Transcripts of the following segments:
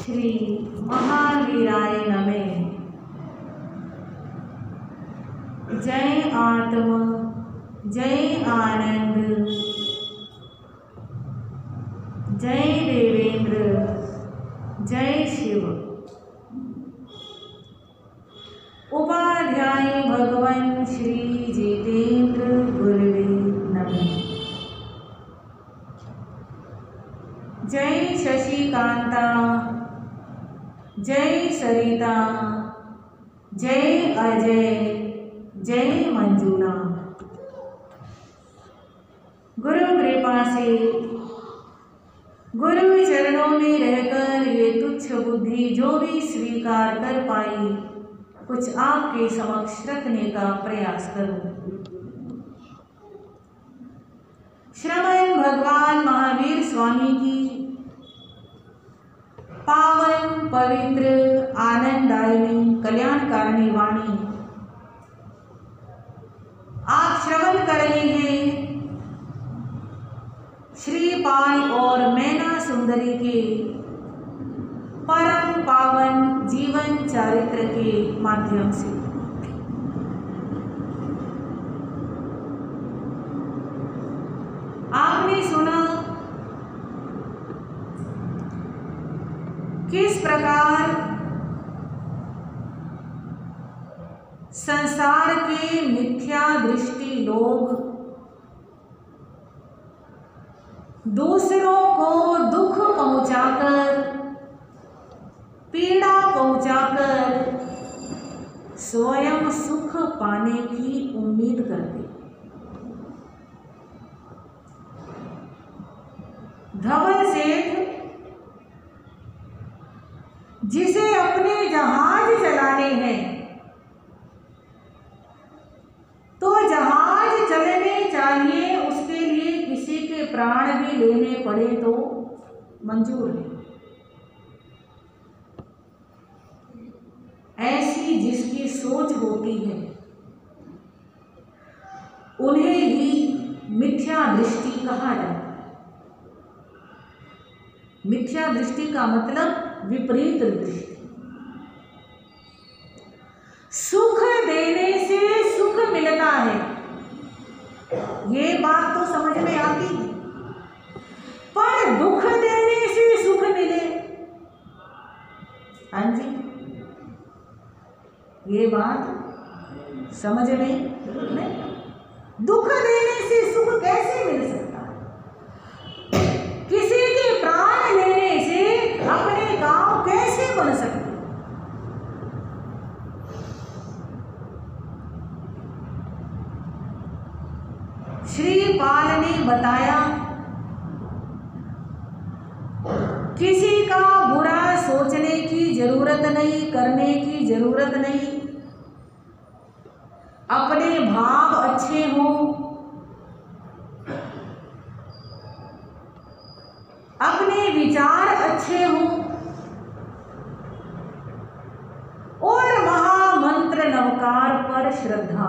श्री महावीराय नमः। जय आत्म, जय आनंद, जय देवेंद्र, जय शिव। उपाध्याय भगवान श्री जितेंद्र गुरुवे नमः। जय शशिकांता, जय सरिता, जय अजय, जय मंजुला। गुरु कृपा से गुरु चरणों में रहकर ये तुच्छ बुद्धि जो भी स्वीकार कर पाई, कुछ आपके समक्ष रखने का प्रयास करूं। श्रवण भगवान महावीर स्वामी की पावन पवित्र आनंददायिनी कल्याणकारिणी वाणी आप श्रवण कर रहे हैं श्रीपाल और मैना सुंदरी के परम पावन जीवन चरित्र के माध्यम से। आपने सुना किस प्रकार संसार के मिथ्या दृष्टि लोग दूसरों को दुख पहुंचाकर, पीड़ा पहुंचाकर स्वयं सुख पाने की उम्मीद करते। धवल सेठ जिसे अपने जहाज चलाने हैं, तो जहाज चलने चाहिए, उसके लिए किसी के प्राण भी लेने पड़े तो मंजूर है। ऐसी जिसकी सोच होती है उन्हें ही मिथ्या दृष्टि कहा जाता है। मिथ्या दृष्टि का मतलब विपरीत दृष्टि। सुख देने से सुख मिलता है, ये बात तो समझ में आती है, पर दुख देने से सुख मिले, हाँ जी, ये बात समझ में नहीं। दुख देने से सुख कैसे मिल सकता है? किसी के प्राण लेने से अपने गांव कैसे बन सकते? श्रीपाल ने बताया किसी का बुरा सोचने की जरूरत नहीं, करने की जरूरत नहीं। अपने भाव अच्छे हों, अपने विचार अच्छे हों और महामंत्र नवकार पर श्रद्धा,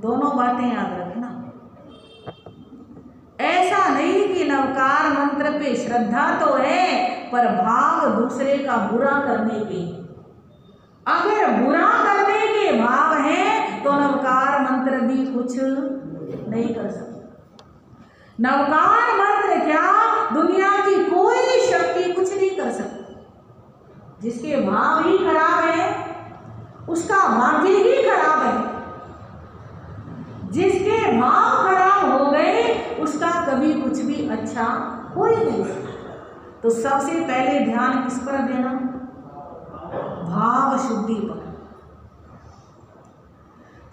दोनों बातें याद रखना। ऐसा नहीं कि नवकार मंत्र पे श्रद्धा तो है पर भाव दूसरे का बुरा करने के। अगर बुरा करने के भाव हैं तो नवकार मंत्र भी कुछ नहीं कर सकता। नवकार मंत्र क्या, दुनिया की कोई शक्ति कुछ नहीं कर सकती। जिसके भाव ही खराब है उसका भाग्य ही खराब है। जिसके भाव खराब हो गए उसका कभी कुछ भी अच्छा हो ही नहीं सकता। तो सबसे पहले ध्यान किस पर देना? भाव शुद्धि पर।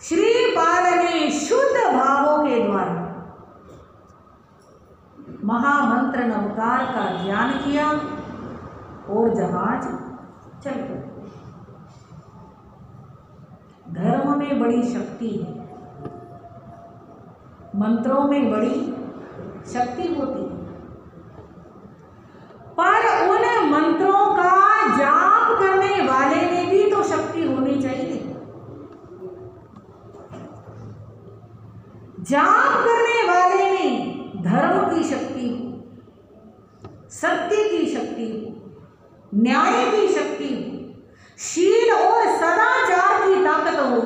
श्रीपाल ने शुद्ध भावों के द्वारा महामंत्र नवकार का ज्ञान किया और जहाज चल गया। धर्म में बड़ी शक्ति है, मंत्रों में बड़ी शक्ति होती है, पर उन मंत्रों का जाप करने वाले में भी तो शक्ति होनी चाहिए। जाप करने वाले में धर्म की शक्ति, सत्य की शक्ति हो, न्याय की शक्ति हो, शील और सदाचार की ताकत हो,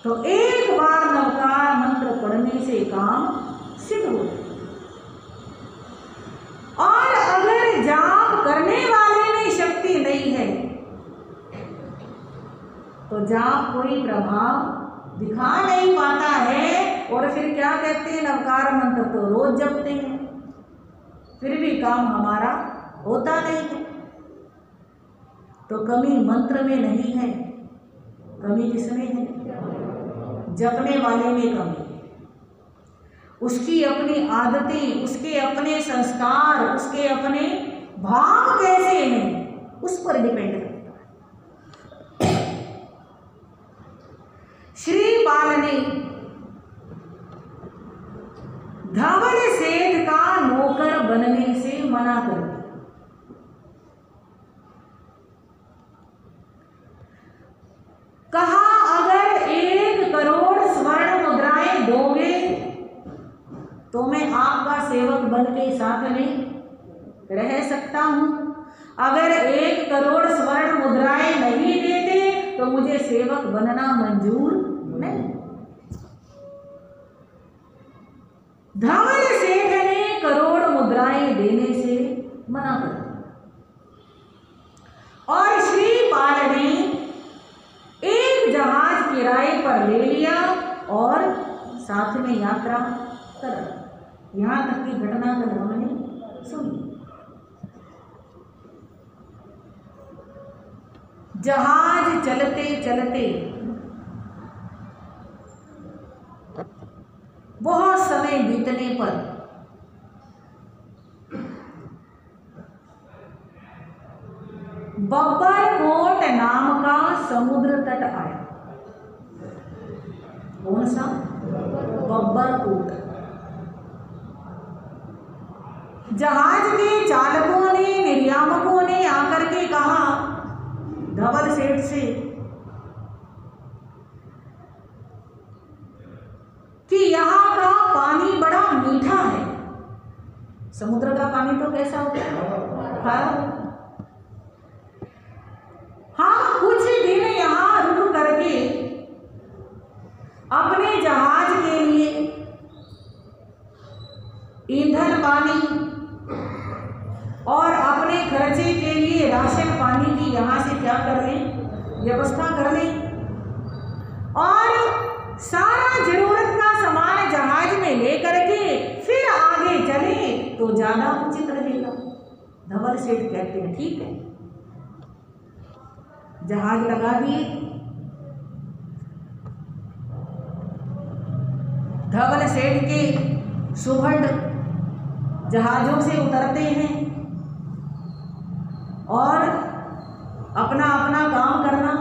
तो एक बार नवकार मंत्र पढ़ने से काम सिद्ध हो। और अगर जाप करने वाले में शक्ति नहीं है तो जाप कोई प्रभाव दिखा नहीं पाता है। और फिर क्या कहते हैं, नवकार मंत्र तो रोज जपते हैं, फिर भी काम हमारा होता नहीं है। तो कमी मंत्र में नहीं है, कमी किसमें है? जपने वाले में कमी है। उसकी अपनी आदतें, उसके अपने संस्कार, उसके अपने भाव कैसे हैं, उस पर डिपेंड करता है। श्रीपाल ने धवल सेठ का नौकर बनने से मना कर दिया। कहा अगर 1 करोड़ स्वर्ण मुद्राएं दोगे तो मैं आपका सेवक बन के साथ में रह सकता हूं। अगर 1 करोड़ स्वर्ण मुद्राएं नहीं देते तो मुझे सेवक बनना मंजूर नहीं। धवल सेठ ने करोड़ मुद्राएं देने से मना कर दिया और श्रीपाल ने एक जहाज किराए पर ले लिया और साथ में यात्रा कर। यहां तक की घटना कल हमने सुनी। जहाज चलते चलते बहुत समय बीतने पर बब्बरकोट नाम का समुद्र तट आया। कौन सा? बब्बरकोट। जहाज के चालकों ने, निर्यामकों ने आकर के कहा धवल सेठ से कि यहाँ का पानी बड़ा मीठा है। समुद्र का पानी तो कैसा होता है? खारा। हाँ, कुछ दिन यहाँ रुक करके अपने जहाज के लिए ईंधन पानी और अपने खर्चे के लिए राशन पानी की यहाँ से क्या कर लें, व्यवस्था कर लें और सारा जरूरत का सामान जहाज में लेकर के फिर आगे चले तो ज्यादा उचित रहेगा। धवल सेठ कहते हैं ठीक है। जहाज लगा दिए। धवल सेठ के सुभट जहाजों से उतरते हैं और अपना अपना काम करना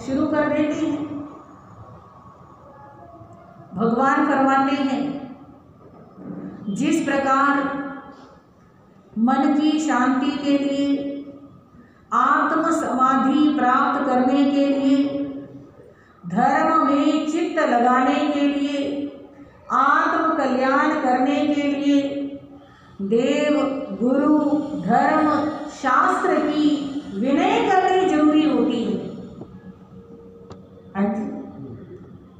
शुरू कर देते हैं। भगवान फरमाते हैं जिस प्रकार मन की शांति के लिए, आत्म समाधि प्राप्त करने के लिए, धर्म में चित्त लगाने के लिए, आत्म कल्याण करने के लिए देव, गुरु, धर्म, शास्त्र की विनय करनी जरूरी होती है। हाँ जी,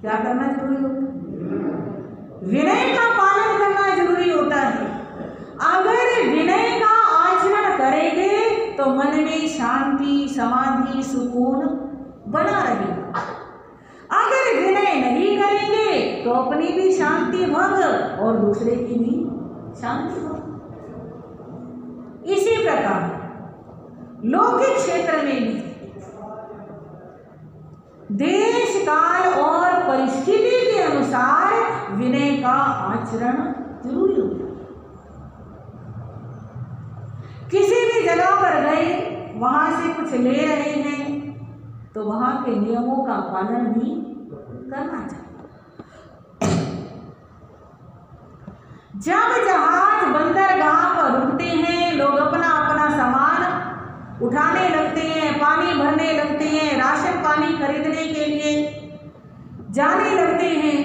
क्या करना जरूरी होता है? विनय का पालन करना जरूरी होता है। अगर विनय का आचरण करेंगे तो मन में शांति, समाधि, सुकून बना रहेगा। अगर विनय नहीं करेंगे तो अपनी भी शांति भंग और दूसरे की भी शांति भंग। इसी प्रकार लौकिक क्षेत्र में भी देश, काल और परिस्थिति के अनुसार विनय का आचरण जरूरी होता है। किसी भी जगह पर गए, वहां से कुछ ले रहे हैं तो वहां के नियमों का पालन भी करना चाहिए। जब जहाज बंदरगाह पर रुकते हैं, लोग अपना अपना सामान उठाने लगते हैं, पानी भरने लगते हैं, राशन पानी खरीदने के लिए जाने लगते हैं।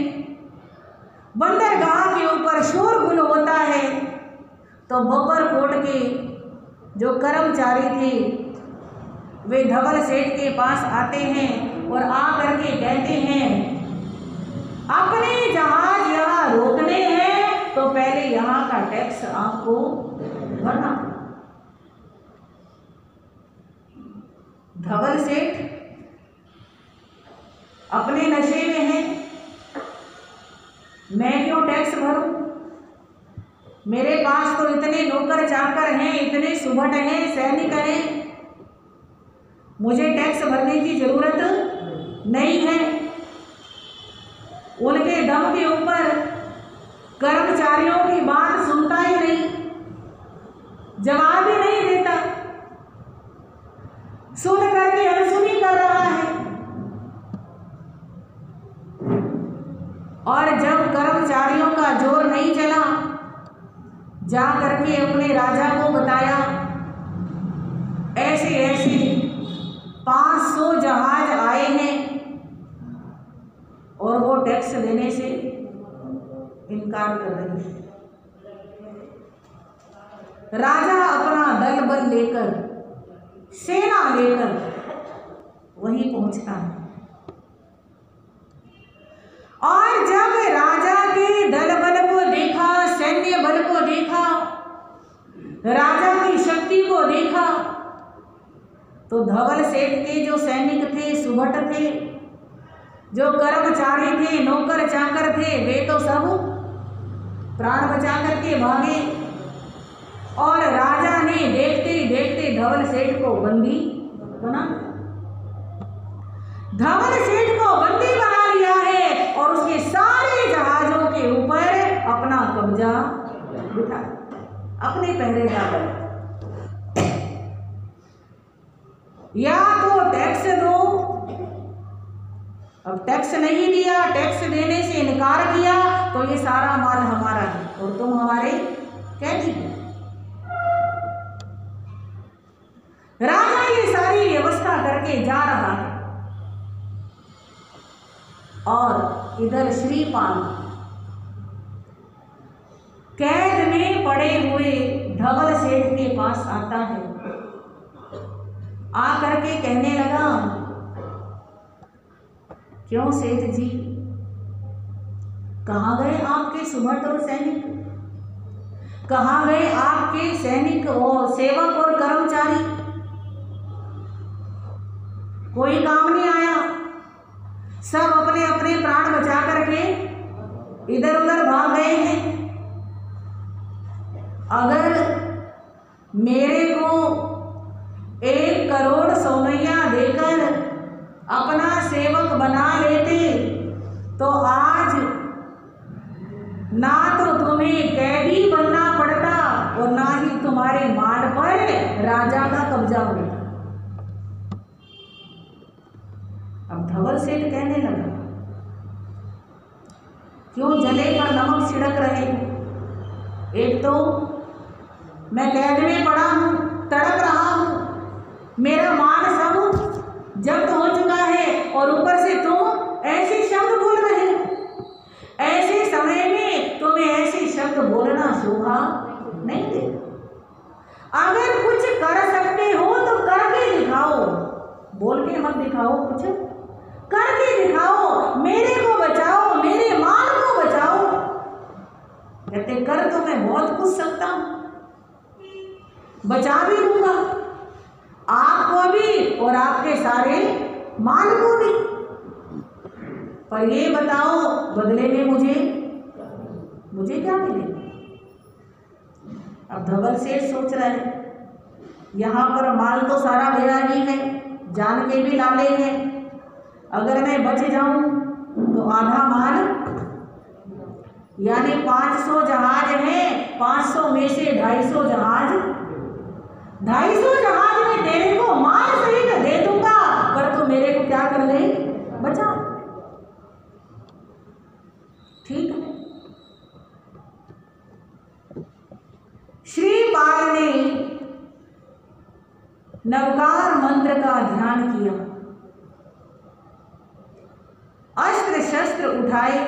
बंदरगाह के ऊपर शोरगुल होता है तो बब्बर कोट के जो कर्मचारी थे वे धवल सेठ के पास आते हैं और आ करके कहते हैं, अपने जहाज यहाँ रोकने हैं तो पहले यहाँ का टैक्स आपको भरना। धवल सेठ अपने नशे में है, मैं क्यों टैक्स भरूं? मेरे पास तो इतने नौकर चाकर हैं, इतने सुभट हैं, सैनिक हैं, मुझे टैक्स भरने की जरूरत नहीं है। उनके दम के ऊपर कर्मचारियों की बात सुनता ही नहीं, जवाब ही नहीं देता, सुन करके अनसुनी कर रहा है। और जब कर्मचारियों का जोर नहीं चला, जा करके अपने राजा को बताया, ऐसे ऐसे 500 जहाज आए हैं और वो टैक्स देने से इनकार कर रहे हैं। राजा अपना दल बल लेकर, सेना लेकर वहीं पहुंचता है। और जब राजा के दल बल को देखा, सैन्य बल को देखा, राजा की शक्ति को देखा, तो धवल सेठ के जो सैनिक थे, सुभट थे, जो कर्मचारी थे, नौकर चाकर थे, वे तो सब प्राण बचा करके भागे। और राजा ने देखते ही देखते धवल सेठ को बंदी बना, धवल सेठ को बंदी बना लिया है और उसके सारे जहाजों के ऊपर अपना कब्जा बिठा, अपने पहरेदार। या तो टैक्स दो, अब टैक्स नहीं दिया, टैक्स देने से इनकार किया तो ये सारा माल हमारा है और तुम हमारे कैदी हो। राजा ये सारी व्यवस्था करके जा रहा है और इधर श्रीपाल कैद में पड़े हुए धवल सेठ के पास आता है। आकर के कहने लगा, क्यों सेठ जी, कहाँ गए आपके सुभट और सैनिक, कहाँ गए आपके सैनिक और सेवक और कर्मचारी? कोई काम नहीं आया, सब अपने अपने प्राण बचा करके इधर उधर भाग गए हैं। अगर मेरे को 1 करोड़ सोनैया देकर अपना सेवक बना लेते तो आज ना तो तुम्हें कैदी बनना पड़ता और ना ही तुम्हारे माल पर राजा का कब्जा होता। अब धवल सेठ कहने लगा, क्यों जले पर नमक छिड़क रहे हो? एक तो मैं कैद में पड़ा हूं, तड़प रहा हूं, मेरा माल सब जब्त हो चुका है और ऊपर से तुम ऐसे शब्द बोल रहे हो। ऐसे समय में तुम्हें ऐसे शब्द बोलना शोभा नहीं देता। अगर कुछ कर सकते हो तो करके दिखाओ, बोल के मत दिखाओ, कुछ करके दिखाओ, मेरे को बचाओ, मेरे माल को बचाओ। कहते कर तो मैं बहुत कुछ सकता हूं, बचा भी दूंगा आपको भी और आपके सारे माल को भी, पर ये बताओ बदले में मुझे क्या मिलेगा? अब धवल सेठ सोच रहे हैं, यहाँ पर माल तो सारा मेरा ही है, जान के भी लाले हैं, अगर मैं बच जाऊं तो आधा माल, यानी 500 जहाज हैं, 500 में से 250 जहाज, 250 जहाज में तेरे को माल सहित दे दूंगा, पर तू मेरे को क्या कर ले, बचा। ठीक है। श्रीपाल ने नवकार मंत्र का ध्यान किया, अस्त्र शस्त्र उठाए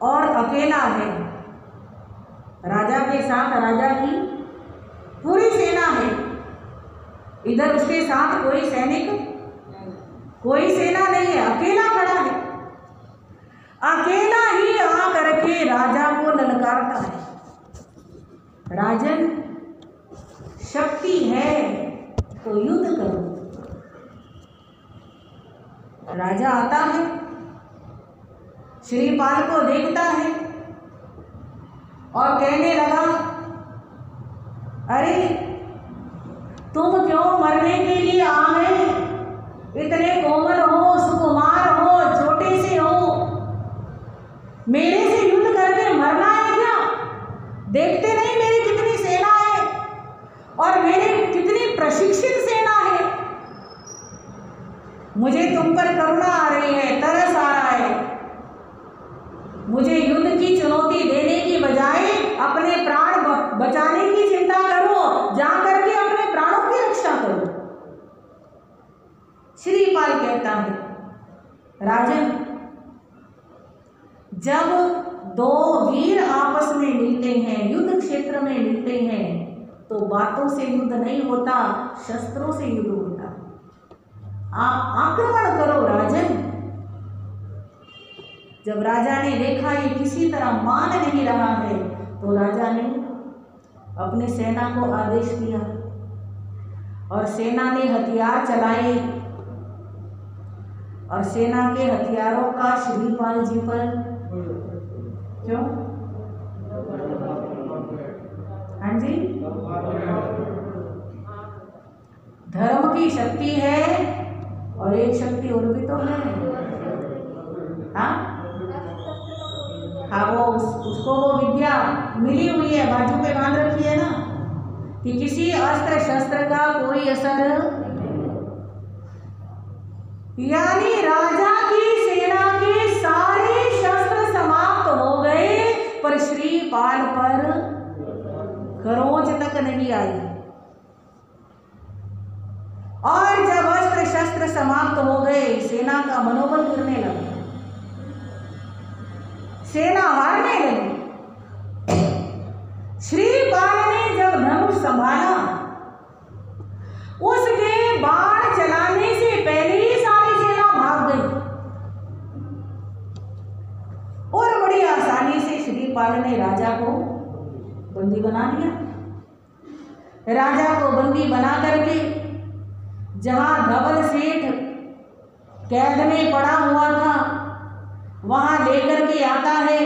और अकेला है, के साथ राजा की पूरी सेना है, इधर उसके साथ कोई सैनिक, कोई सेना नहीं है, अकेला खड़ा है। अकेला ही आकर के राजा को ललकारता है, राजन शक्ति है तो युद्ध करो। राजा आता है, श्रीपाल को देखता है और कहने लगा, अरे तुम क्यों मरने के लिए आ गए? इतने कोमल हो, सुकुमार हो, छोटे से हो, मेरे से युद्ध करके मरना है क्या? देखते नहीं मेरी कितनी सेना है और मेरी कितनी प्रशिक्षित सेना है। मुझे तुम पर करुणा आ रही है, तरस आ रहा है। मुझे युद्ध की चुनौती देने की बजाय अपने प्राण बचाने की चिंता करो, जा करके अपने प्राणों की रक्षा करो। श्रीपाल कहता है, राजन जब दो वीर आपस में मिलते हैं, युद्ध क्षेत्र में मिलते हैं, तो बातों से युद्ध नहीं होता, शस्त्रों से युद्ध होता। आप आक्रमण करो राजन। जब राजा ने देखा ये किसी तरह मान नहीं रहा है, तो राजा ने अपनी सेना को आदेश दिया और सेना ने हथियार चलाए और सेना के हथियारों का श्रीपाल जी पर क्यों? हाँ जी, धर्म की शक्ति है और एक शक्ति और भी तो है। हाँ हाँ, वो उसको वो विद्या मिली हुई है, बाजू पे बांध रखी है ना, कि किसी अस्त्र शस्त्र का कोई असर, यानी राजा की सेना के सारे शस्त्र समाप्त हो गए, पर श्रीपाल पर खरोंच तक नहीं आई। और जब अस्त्र शस्त्र समाप्त हो गए, सेना का मनोबल गिरने लगा, सेना हारने लगी। श्रीपाल ने जब धनुष संभाला, उसके बाण चलाने से पहले ही सारी सेना भाग गई और बड़ी आसानी से श्रीपाल ने राजा को बंदी बना लिया। राजा को बंदी बना करके जहां धवल सेठ कैद में पड़ा हुआ था, वहां लेकर के आता है।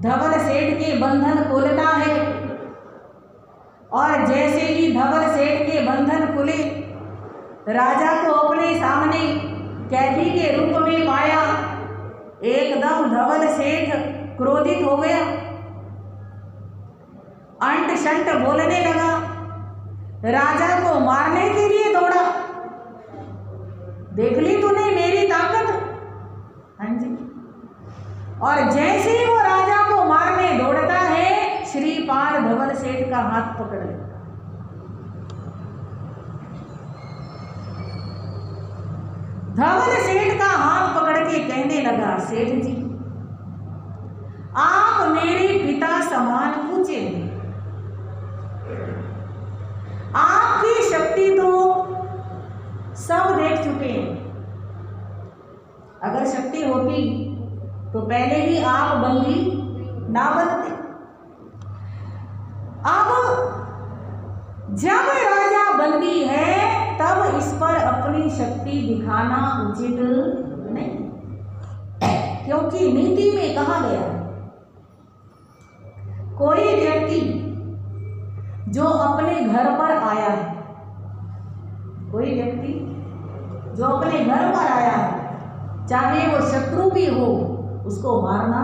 धवल सेठ के बंधन खोलता है और जैसे ही धवल सेठ के बंधन खुले, राजा को अपने सामने कैदी के रूप में पाया। एकदम धवल सेठ क्रोधित हो गया, अंट शंट बोलने लगा, राजा को मारने के लिए दौड़ा। देख ली तूने मेरी ताकत? हाँ जी। और जैसे ही वो राजा को मारने दौड़ता है, श्रीपाल धवल सेठ का हाथ पकड़ लेता। धवल सेठ का हाथ पकड़ के कहने लगा, सेठ जी आप मेरे पिता समान पूछे, आपकी शक्ति तो सब देख चुके हैं। अगर शक्ति होती तो पहले ही आप बंदी ना बनते। अब जब राजा बंदी है, तब इस पर अपनी शक्ति दिखाना उचित नहीं, क्योंकि नीति में कहा गया है कोई व्यक्ति जो अपने घर पर आया है, कोई व्यक्ति जो अपने घर पर आया है, चाहे वो शत्रु भी हो, उसको मारना,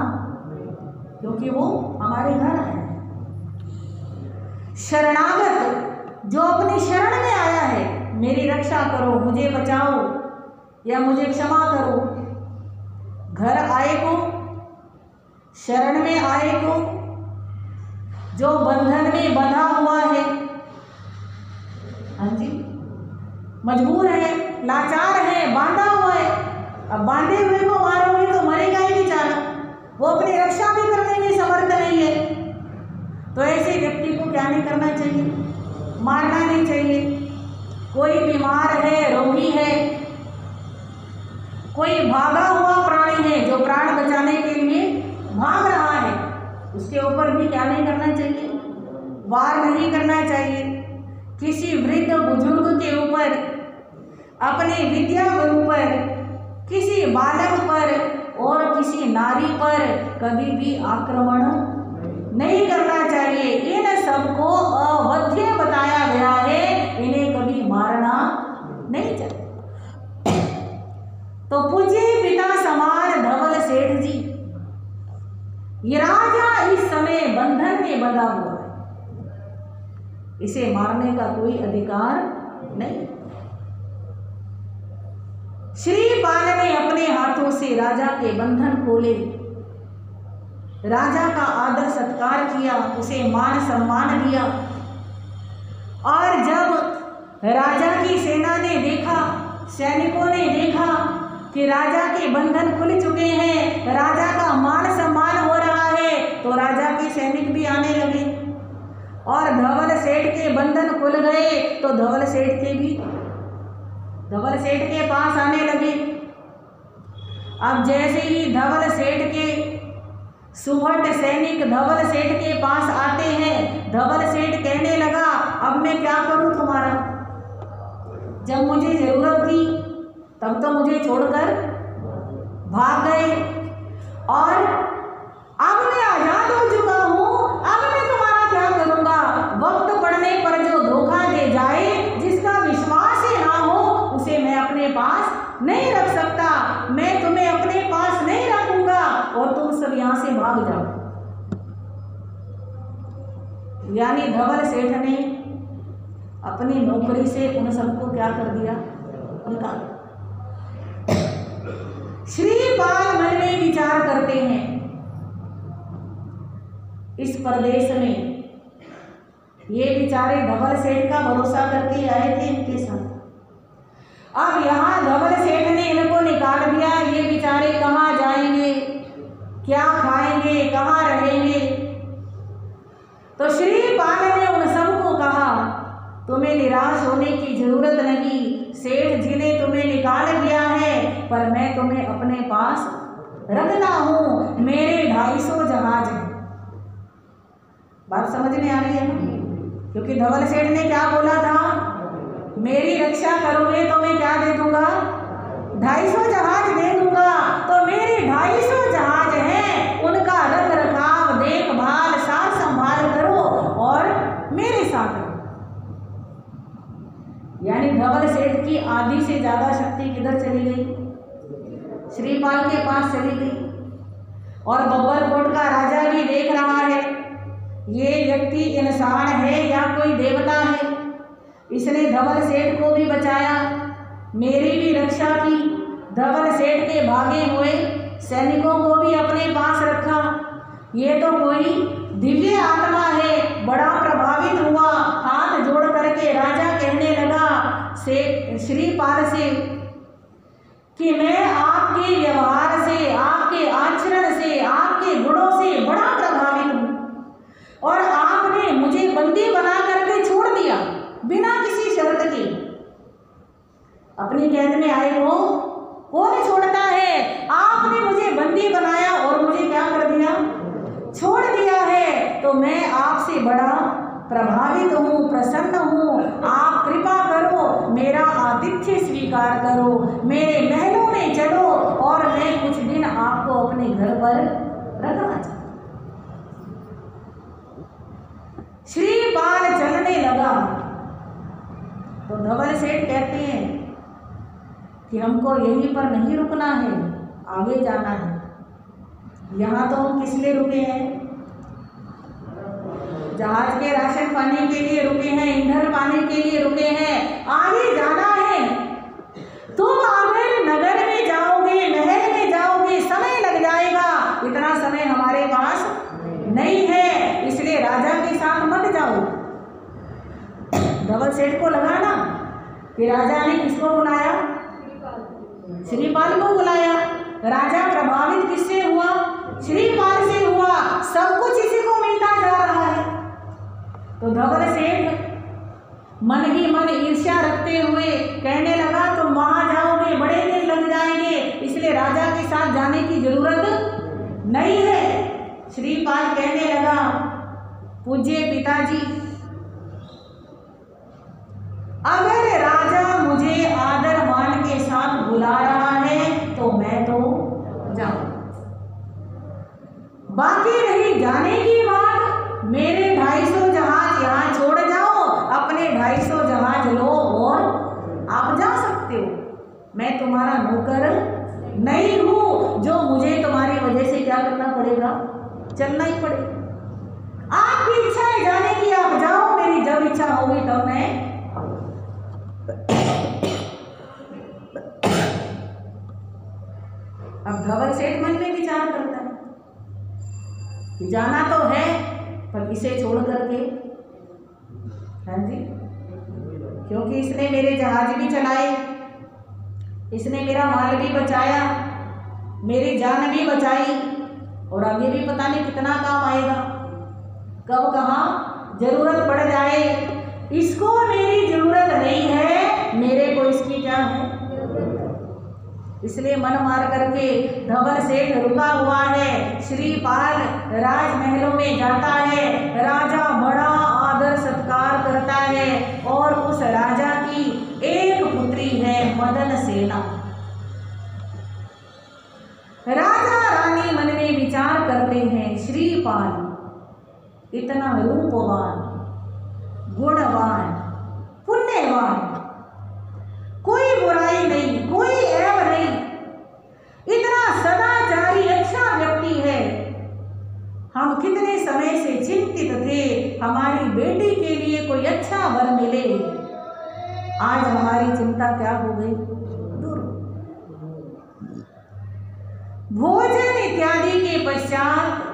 क्योंकि वो हमारे घर है। शरणागत जो अपनी शरण में आया है, मेरी रक्षा करो, मुझे बचाओ या मुझे क्षमा करो, घर आए को, शरण में आए को, जो बंधन में बंधा हुआ है, हाँ जी, मजबूर है, लाचार है, बांधा हुआ है। अब बांधे हुए को मारोगे तो मरेगा ही बेचारा, वो अपनी रक्षा भी करने में समर्थ नहीं है। ऐसे व्यक्ति को क्या नहीं करना चाहिए, मारना नहीं चाहिए। कोई बीमार है, रोगी है, कोई भागा हुआ प्राणी है जो प्राण बचाने के लिए भाग रहा है, उसके ऊपर भी क्या नहीं करना चाहिए, वार नहीं करना चाहिए। किसी वृद्ध बुजुर्ग के ऊपर, अपने विद्या गुरु पर, किसी बालक पर और किसी नारी पर कभी भी आक्रमण नहीं करना चाहिए। इन सबको अवध्य बताया गया है, इन्हें कभी मारना नहीं चाहिए। तो पूज्य पिता समान धवल सेठ जी, ये राजा इस समय बंधन में बंधा हुआ है, इसे मारने का कोई अधिकार नहीं। श्रीपाल ने अपने हाथों से राजा के बंधन खोले, राजा का आदर सत्कार किया, उसे मान सम्मान दिया। और जब राजा की सेना ने देखा, सैनिकों ने देखा कि राजा के बंधन खुल चुके हैं, राजा का मान सम्मान हो रहा है, तो राजा के सैनिक भी आने लगे और धवल सेठ के बंधन खुल गए तो धवल सेठ के पास आने लगे। अब जैसे ही धवल सेठ के सुभट सैनिक धवल सेठ के पास आते हैं, धवल सेठ कहने लगा, अब मैं क्या करूं तुम्हारा, जब मुझे जरूरत थी तब तो मुझे छोड़कर भाग गए और अब मैं आजाद हो चुका हूं, अब मैं तुम्हारा क्या करूंगा। वक्त पड़ने पर जो धोखा दे जाए, जिसका विश्वास ही ना हो, उसे मैं अपने पास नहीं रख सकता। मैं तुम्हें अपने पास नहीं रखूंगा और तुम सब यहां से भाग जाओ। यानी धवल सेठ ने अपनी नौकरी से उन सबको क्या कर दिया, निकाल। श्रीपाल मन में विचार करते हैं, इस प्रदेश में ये बेचारे धवल सेठ का भरोसा करके आए थे इनके साथ। अब यहाँ धवल सेठ ने इनको निकाल दिया, ये बेचारे कहाँ जाएंगे, क्या खाएंगे, कहाँ रहेंगे। तो श्रीपाल ने उन सबको कहा, तुम्हें निराश होने की जरूरत नहीं, सेठ जी ने तुम्हें निकाल दिया है, पर मैं तुम्हें अपने पास रखता हूँ। मेरे 250 जहाज हैं। बात समझ में आ रही है ना? क्योंकि धवल सेठ ने क्या बोला था, मेरी रक्षा करोगे तो मैं क्या दे दूंगा, 250 जहाज दे दूंगा। तो मेरे 250 जहाज हैं, उनका रख रखाव, देखभाल, साथ संभाल करो और मेरे साथ रहो। यानी धवल सेठ की आधी से ज्यादा शक्ति किधर चली गई, श्रीपाल के पास चली गई। और बब्बरकोट का राजा भी देख रहा है, ये व्यक्ति इंसान है या कोई देवता है। इसने धवल सेठ को भी बचाया, मेरी भी रक्षा की, धवल सेठ के भागे हुए सैनिकों को भी अपने पास रखा। ये तो कोई दिव्य आत्मा है। बड़ा प्रभावित हुआ, हाथ जोड़ करके राजा कहने लगा श्रीपाल से कि मैं आपके व्यवहार से, आपके आचरण से, आपके गुणों से बड़ा प्रभावित हूँ, और आपने मुझे बंदी बना करके छोड़ दिया बिना किसी शर्त के। अपनी कैद में आए को कौन छोड़ता है? आपने मुझे बंदी बनाया और मुझे क्या कर दिया, छोड़ दिया है। तो मैं आपसे बड़ा प्रभावित हूँ, प्रसन्न हूँ। आप कृपा करो, मेरा आतिथ्य स्वीकार करो, मेरे महलों में चलो और मैं कुछ दिन आपको अपने घर पर रखना चाहता। श्रीपाल चलने लगा तो धवल सेठ कहते हैं कि हमको यहीं पर नहीं रुकना है, आगे जाना है। यहाँ तो हम किस लिए रुके हैं, जहाज के राशन पाने के लिए रुके हैं, ईंधन पाने के लिए रुके हैं, आगे जाना है। तुम अगर नगर में जाओगे, महल में जाओगे, समय लग जाएगा, इतना समय हमारे पास नहीं है, इसलिए राजा के साथ मत जाओ। धवल सेठ को लगा ना कि राजा ने किसको बुलाया, श्रीपाल को बुलाया। राजा प्रभावित किससे हुआ, श्रीपाल से हुआ। सब कुछ इसी को मिलता जा रहा है, तो धवल सेठ मन ही मन ईर्ष्या रखते हुए कहने लगा तुम वहां जाओगे बड़े दिन लग जाएंगे, इसलिए राजा के साथ जाने की जरूरत नहीं है। श्रीपाल कहने लगा पूज्य पिताजी, अगर राजा मुझे आदर मान के साथ बुला रहा है तो मैं तो जाऊं, बाकी रही जाने की बात, मेरे 250 जहाज यहाँ छोड़ जाओ, अपने 250 जहाज लो और आप जा सकते हो। मैं तुम्हारा नौकर नहीं हूं जो मुझे तुम्हारी वजह से क्या करना पड़ेगा, चलना ही पड़ेगा। आपकी इच्छा है जाने की, आप जाओ, मेरी जब इच्छा होगी तब मैं। अब धवल सेठ मन में विचार करता है कि जाना तो है पर इसे छोड़ करके, हाँ जी, क्योंकि इसने मेरे जहाज भी चलाए, इसने मेरा माल भी बचाया, मेरी जान भी बचाई, और आगे भी पता नहीं कितना काम आएगा, कब कहाँ जरूरत पड़ जाए। इसको मेरी जरूरत नहीं है, मेरे को इसकी क्या है। इसलिए मन मार करके धवल सेठ रुका हुआ है। श्रीपाल राजमहलों में जाता है, राजा बड़ा आदर सत्कार करता है, और उस राजा की एक पुत्री है मदन सेना। राजा रानी मन में विचार करते हैं श्रीपाल इतना रूपवान, गुणवान, पुण्यवान, कोई बुराई नहीं, कोई ऐब नहीं, इतना सदाचारी अच्छा व्यक्ति है। हम कितने समय से चिंतित थे हमारी बेटी के लिए कोई अच्छा वर मिले, आज हमारी चिंता क्या हो गई, दूर। भोजन इत्यादि के पश्चात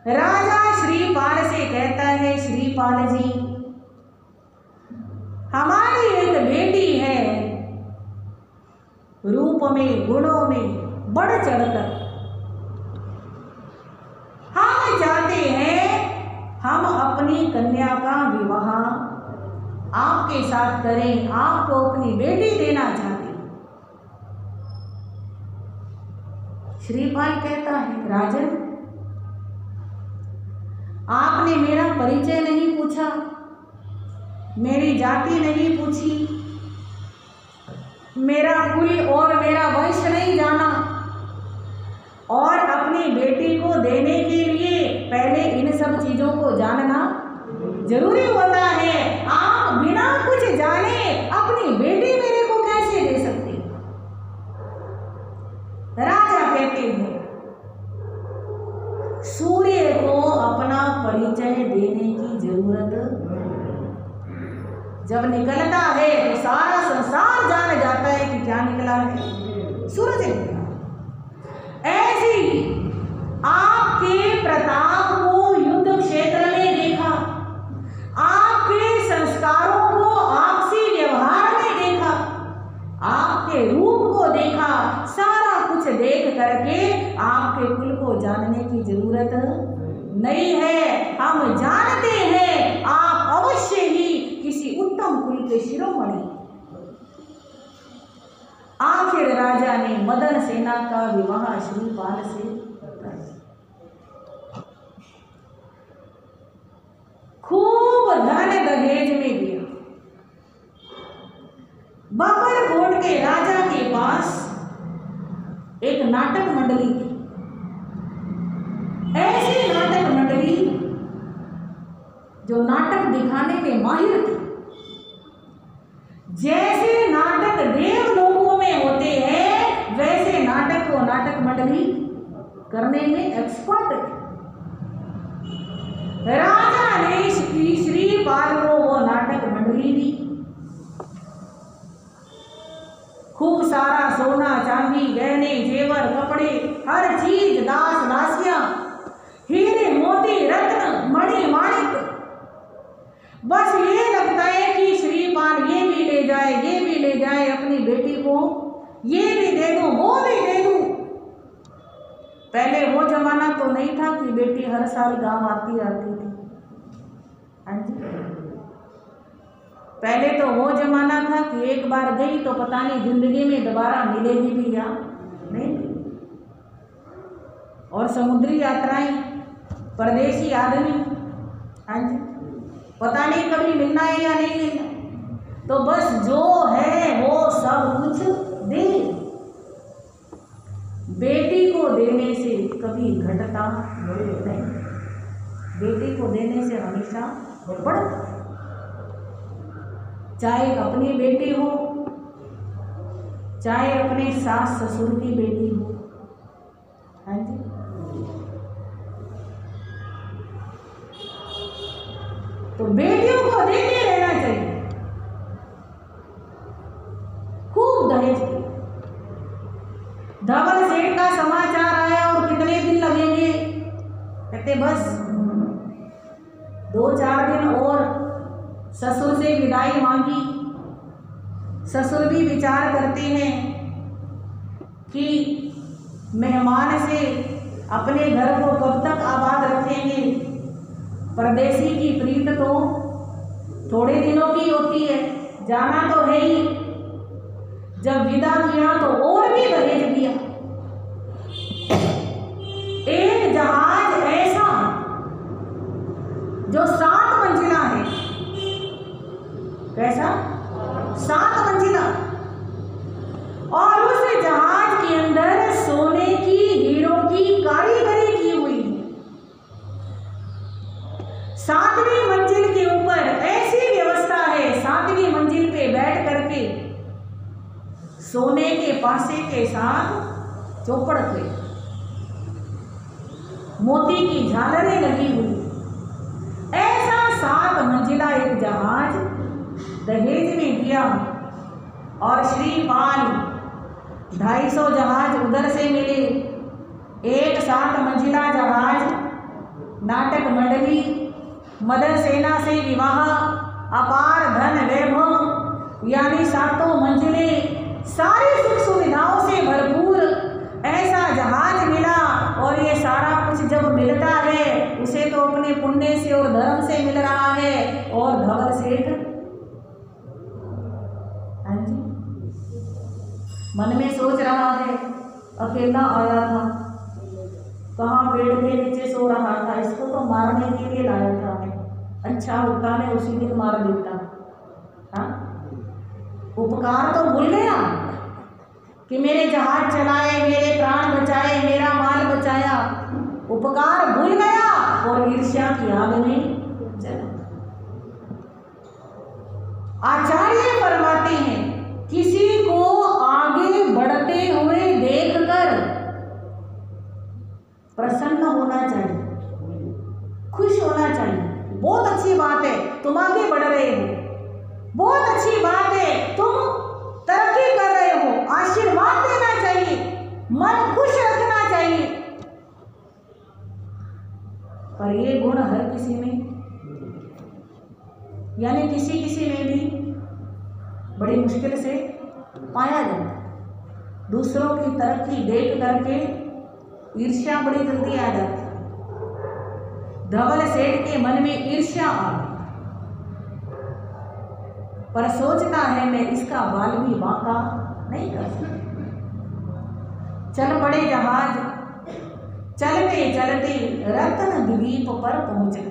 राजा श्रीपाल से कहता है श्रीपाल जी, हमारी एक बेटी है, रूप में गुणों में बढ़ चढ़कर, हम चाहते हैं हम अपनी कन्या का विवाह आपके साथ करें, आपको अपनी बेटी देना चाहते हैं। श्रीपाल कहता है राजन, आपने मेरा परिचय नहीं पूछा, मेरी जाति नहीं पूछी, मेरा कुल और मेरा वंश नहीं जाना, और अपनी बेटी को देने के लिए पहले इन सब चीजों को जानना जरूरी होता है। आप बिना कुछ जाने अपनी बेटी मेरे को कैसे दे सकते। राजा कहते हैं सूर्य को अपना परिचय देने की जरूरत, जब निकलता है तो सारा संसार जान जाता है कि क्या निकला है, सूरज निकला। ऐसे ही आपके प्रताप को युद्ध क्षेत्र में देखा, आपके संस्कारों को आपसी व्यवहार में देखा, आपके रूप को देखा, सारा कुछ देख करके आपके कुल को जानने की जरूरत नहीं है। हम जानते हैं आप अवश्य ही किसी उत्तम कुल के शिरोमणि। आखिर राजा ने मदन सेना का विवाह श्रीपाल से कर दिया। खूब धन दहेज में दिया। बाबरकोट के राजा के पास एक नाटक मंडली थी। ऐसी नाटक मंडली जो नाटक दिखाने में माहिर थी। जैसे नाटक देवलोकों में होते हैं वैसे नाटक को नाटक मंडली करने में एक्सपर्ट थे। राजा ने श्रीपाल को वो नाटक मंडली दी। खूब सारा सोना चांदी गहने जेवर कपड़े हर चीज, दास दासियां, हीरे मोती रत्न मणि माणिक। बस ये लगता है कि श्रीपाल ये भी ले जाए, ये भी ले जाए, अपनी बेटी को ये भी दे दूं, वो भी दे दूं। पहले वो जमाना तो नहीं था कि बेटी हर साल गांव आती थी। हाँ जी, पहले तो वो जमाना था कि एक बार गई तो पता नहीं जिंदगी में दोबारा मिलेगी भी या नहीं। और समुद्री यात्राएं, परदेसी आदमी, हाँ जी, पता नहीं कभी मिलना है या नहीं मिलना। तो बस जो है वो सब कुछ दे। बेटी को देने से कभी घटता नहीं, बेटी को देने से हमेशा बढ़ता। चाहे अपनी बेटी हो, चाहे अपने सास ससुर की बेटी हो, हाँ जी, तो बेटियों को देते रहना चाहिए। खूब दहेज। धवल सेठ का समाचार आया और कितने दिन लगेंगे, कहते बस 2-4 दिन और। ससुर से विदाई मांगी। ससुर भी विचार करते हैं कि मेहमान से अपने घर को कब तक आबाद रखेंगे। परदेसी की प्रीत तो थोड़े दिनों की होती है, जाना तो है ही। जब विदा किया तो और भी दहेज दिया। एक जहाज ऐसा जो 7 मंजिला है, कैसा 7 मंजिला, और उस जहाज के अंदर सोने की हीरों की कारीगरी की हुई। 7वीं मंजिल के ऊपर ऐसी व्यवस्था है, 7वीं मंजिल पे बैठ करके सोने के पासे के साथ चौपड़ पे मोती की झालरें लगी हुई। ऐसा 7 मंजिला एक जहाज दहेज में दिया। और श्रीपाल 250 जहाज उधर से मिले। एक 7 मंजिला जहाज, नाटक मंडली, मदन सेना से विवाह, अपार धन वैभव, यानी 7 मंजिलें, सारी सुख सुविधाओं से भरपूर ऐसा जहाज मिला। और ये सारा कुछ जब मिलता है उसे तो अपने पुण्य से और धर्म से मिल रहा है। और धवल सेठ, हाँ जी, मन में सोच रहा है, अकेला आया था, कहाँ पेड़ के नीचे सो रहा था, इसको तो मारने के लिए लाया था मैं। अच्छा होता मैं उसी दिन मार देता। हाँ, उपकार तो भूल गया कि मेरे जहाज चलाए, मेरे प्राण बचाए, मेरा माल बचाया। उपकार भूल गया और ईर्ष्या की आग में जला। आचार्य फरमाते हैं, किसी को आगे बढ़ते हुए देखकर प्रसन्न होना चाहिए, खुश होना चाहिए। बहुत अच्छी बात है तुम आगे बढ़ रहे हो, बहुत अच्छी बात है तुम तरक्की कर रहे हो, आशीर्वाद देना चाहिए, मन खुश रखना चाहिए। पर ये गुण हर किसी में, यानी किसी किसी में भी बड़ी मुश्किल से पाया जाता है। दूसरों की तरक्की देख करके ईर्ष्या बड़ी जल्दी आ जाती है। धवल सेठ के मन में ईर्ष्या आ गई, पर सोचता है मैं इसका बाल भी बांका नहीं कर सकता। चल पड़े जहाज, चलते चलते रत्न द्वीप पर पहुंचे।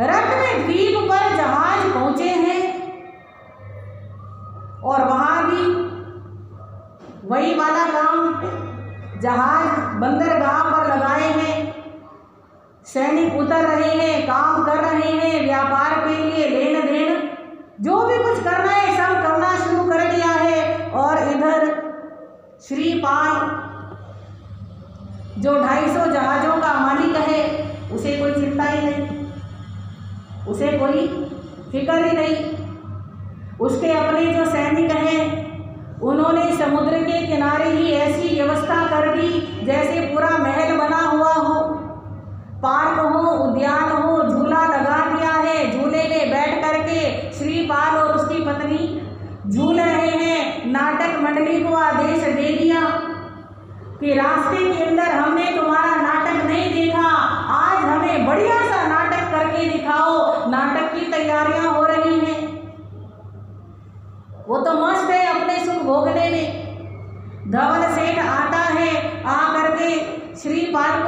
रत्न द्वीप पर जहाज पहुंचे हैं और वहां भी वही वाला काम, जहाज बंदरगाह पर लगाए हैं, सैनिक उतर रहे हैं, काम कर रहे हैं, व्यापार के लिए लेन देन जो भी कुछ करना है सब करना शुरू कर दिया है। और इधर श्रीपाल जो 250 जहाजों का मालिक है, उसे कोई चिंता ही नहीं, उसे कोई फिक्र ही नहीं। उसके अपने जो सैनिक हैं उन्होंने समुद्र के किनारे ही ऐसी व्यवस्था कर दी जैसे पूरा महल बना हुआ हो, पार्क हो, उद्यान हो, झूला लगा दिया है। झूले में बैठ करके श्रीपाल और उसकी पत्नी झूल रहे हैं। नाटक मंडली को आदेश दे दिया कि रास्ते के अंदर हमने तुम्हारा नाटक नहीं देखा, आज हमें बढ़िया सा नाटक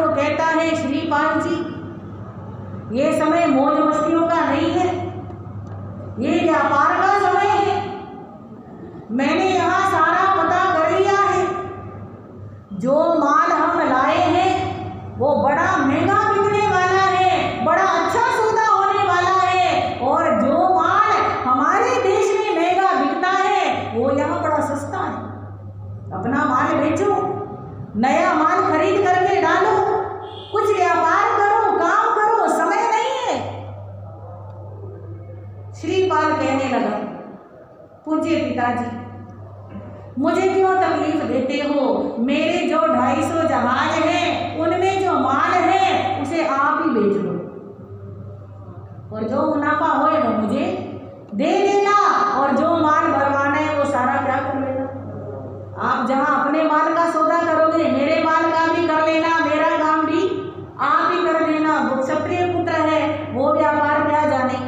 को कहता है, श्रीपाल जी, ये समय मौज मस्तियों का नहीं है, ये व्यापार का समय है। मैंने यहाँ सारा पता कर लिया है, जो माल हम लाए हैं वो बड़ा महंगा बिकने वाला है, बड़ा अच्छा सौदा होने वाला है, और जो माल हमारे देश में महंगा बिकता है वो यहाँ बड़ा सस्ता है। अपना माल बेचो, नया माल खरीद करके डालो, कुछ व्यापार करो, काम करो, समय नहीं है। श्रीपाल कहने लगा, पूज्य पिताजी, मुझे क्यों तकलीफ देते हो? मेरे जो 250 जहाज हैं उनमें जो माल है उसे आप ही बेच दो, और जो मुनाफा होए वो मुझे दे देना, और जो माल भरवाना है वो सारा क्या कर लेना। आप जहां अपने माल का सौदा करोगे, मेरे माल का भी कर लेना, मेरा काम भी आप ही कर देना। वो क्षत्रिय पुत्र है, वो व्यापार क्या जाने,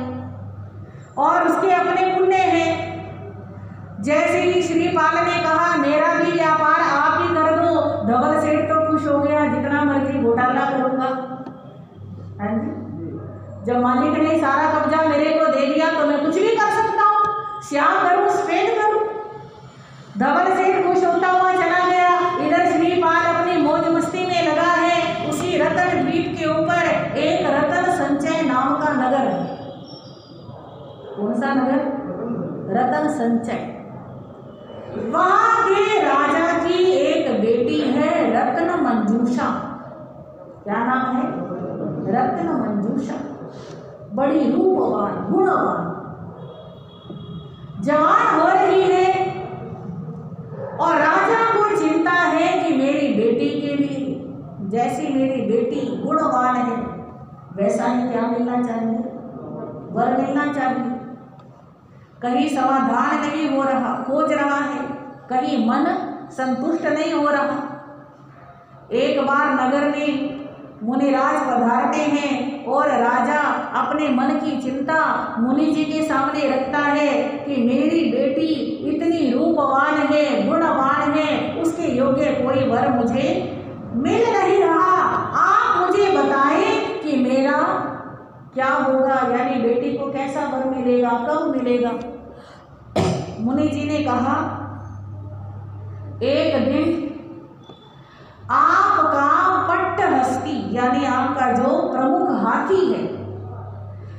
और उसके अपने पुण्य हैं। जैसे ही श्रीपाल ने कहा मेरा भी व्यापार आप ही कर दो, धवल सेठ तो खुश हो गया, जितना मर्जी घोटाला करूंगा। हाँ जी, जब मालिक ने सारा कब्जा मेरे को दे दिया तो मैं कुछ भी कर सकता हूँ, श्याम करूँ, सफेद करूँ। धवल सेठ खुश होता हुआ चला गया। इधर श्रीपाल अपनी मौज मस्ती में लगा है। उसी रतन द्वीप के ऊपर एक रतन संचय नाम का नगर है। कौन सा नगर? रतन संचय। वहां के राजा की एक बेटी है रत्न मंजूषा। क्या नाम है? रत्न मंजूषा। बड़ी रूपवान, गुणवान, जवान हो रही है, और राजा को चिंता है कि मेरी बेटी के लिए जैसी मेरी बेटी गुणवान है वैसा ही क्या मिलना चाहिए? वर मिलना चाहिए। कहीं समाधान नहीं हो रहा, खोज रहा है, कहीं मन संतुष्ट नहीं हो रहा। एक बार नगर में मुनिराज पधारते हैं और राजा अपने मन की चिंता मुनि जी के सामने रखता है कि मेरी बेटी इतनी रूपवान है, गुणवान है, उसके योग्य कोई वर मुझे मिल नहीं रहा। आप मुझे बताएं कि मेरा क्या होगा, यानी बेटी को कैसा वर मिलेगा, कब मिलेगा। मुनि जी ने कहा, एक दिन आपका पट्टहस्ती यानी आपका जो प्रमुख हाथी है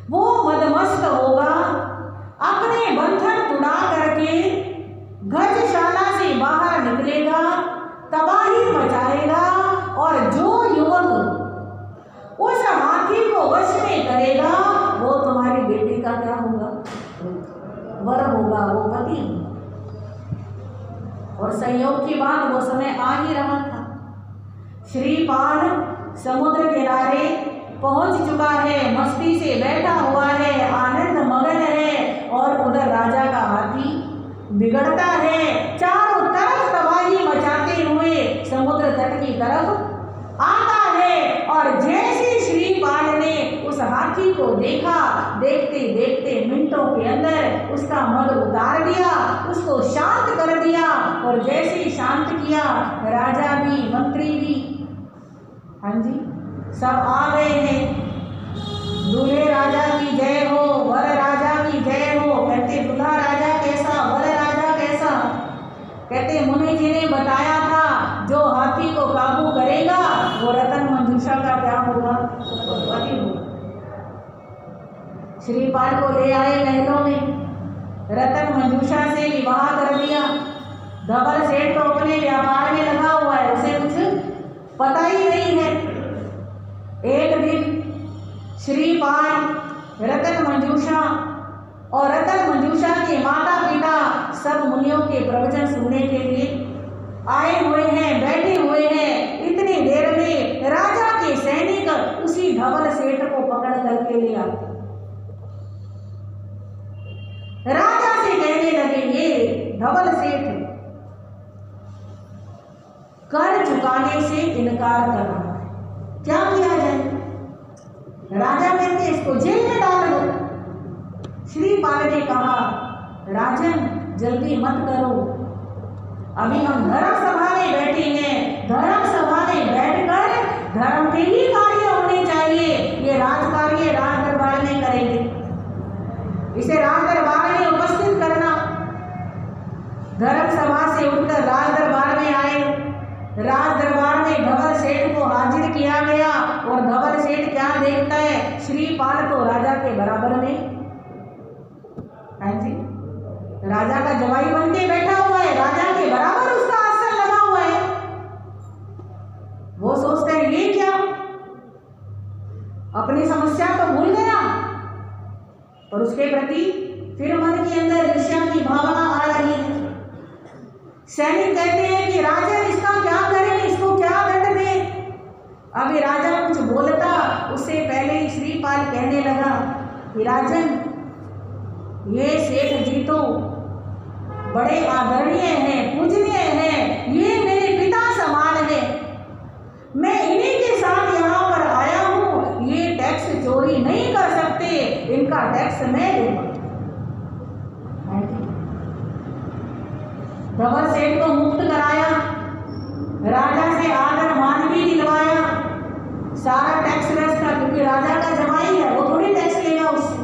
वो मदमस्त होगा, अपने बंधन तुड़ा करके गजशाला से बाहर निकलेगा, तबाही मचाएगा, और जो युवक उस हाथी को वश में करेगा वो तुम्हारी बेटी का क्या होगा? वर होगा, वो पति। और संयोग की बात वो समय आ ही रहा था। श्रीपाल समुद्र किनारे पहुंच चुका है, मस्ती से बैठा हुआ है, आनंद मगन है, और उधर राजा का हाथी बिगड़ता है, चारों तरफ तबाही मचाते हुए समुद्र तट की तरफ आता है। और जैसे श्रीपाल ने उस हाथी को देखा, देखते देखते मिनटों के अंदर उसका मद उतार दिया, उसको शांत कर दिया, और जैसे शांत किया राजा भी, मंत्री भी, हाँ जी, सब आ गए हैं। दूल्हे राजा की जय हो, वर राजा की जय हो। कहते दूल्हा राजा कैसा, वर राजा कैसा? कहते मुनि जी ने बताया था जो हाथी को काबू करेगा वो रतन मंजूषा का क्या होगा? पति होगा। श्रीपाल को ले आए महलों में, रतन मंजूषा से विवाह कर दिया। धवल सेठ तो अपने व्यापार में लगा हुआ है, उसे कुछ पता ही नहीं है। एक दिन श्रीपाल, रतन मंजूषा और रतन मंजूषा के माता पिता सब मुनियों के प्रवचन सुनने के लिए आए हुए हैं, बैठे हुए हैं। इतनी देर में राजा के सैनिक उसी धवल सेठ को पकड़ करके ले आते। राजा से कहने लगे, ये धवल सेठ कर चुकाने से इनकार कर रहा है, क्या किया जाए? राजा कहते इसको जेल में डाल दो। श्रीपाल ने कहा, राजन जल्दी मत करो, अभी हम धर्म सभा में बैठे हैं, धर्म सभा में बैठकर धर्म धर्म के ही कार्य होने चाहिए। ये राज कार्य राज दरबार में करेंगे, इसे राज दरबार में उपस्थित करना। धर्म सभा से उठकर राज दरबार में आए। राज दरबार में धवल सेठ को हाजिर किया गया और धवल सेठ क्या देखता है, श्रीपाल तो राजा के बराबर में, हाँ जी, राजा का जवाई बन के बैठा हुआ है, राजा के बराबर उसका आसन लगा हुआ है। वो सोचता है ये क्या, अपनी समस्या तो भूल गया, पर उसके प्रति फिर मन के अंदर ईर्ष्या की भावना आ रही है। सैनिक कहते हैं कि राजन इसका क्या करें, इसको क्या दंड दें। अभी राजा कुछ बोलता उससे पहले ही श्रीपाल कहने लगा कि राजन, ये सेठ जी तो बड़े आदरणीय हैं, पूजनीय हैं, ये मेरे पिता समान है, मैं इन्हीं के साथ यहाँ पर आया हूँ, ये टैक्स चोरी नहीं कर सकते, इनका टैक्स मैं दूंगा। धवल सेठ को मुक्त कराया, राजा से आदर मान भी दिलवाया, सारा टैक्स वेस्ट का, क्योंकि राजा का जमाई है, वो थोड़ी टैक्स लेगा उससे,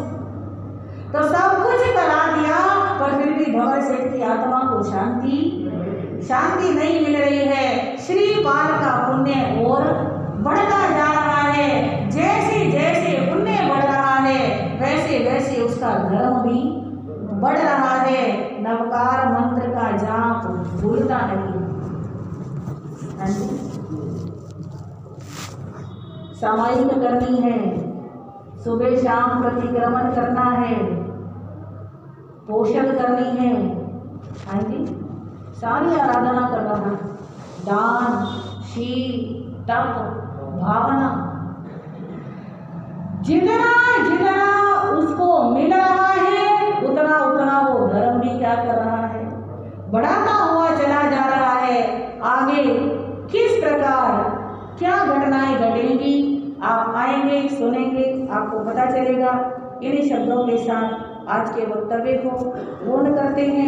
तो सब कुछ करा दिया। पर फिर भी धवल सेठ की आत्मा को शांति नहीं मिल रही है। श्रीपाल का पुण्य और बढ़ता जा रहा है, जैसे जैसे पुण्य बढ़ रहा है वैसे वैसे उसका धर्म भी बढ़ रहा है। नवकार मंत्र का जाप भूलता नहीं। सामायिक करनी है, सुबह शाम प्रतिक्रमण करना है, पोषण करनी है, हाँ जी, सारी आराधना करना है, दान, शील, तप, भावना, जितना जितना उसको मिल रहा है उतना उतना वो धर्म भी क्या कर रहा है, बढ़ाता हुआ चला जा रहा है। आगे किस प्रकार क्या घटनाएं घटेंगी, आप आएंगे, सुनेंगे, आपको पता चलेगा। इन्हीं शब्दों के साथ आज के वक्तव्य को पूर्ण करते हैं।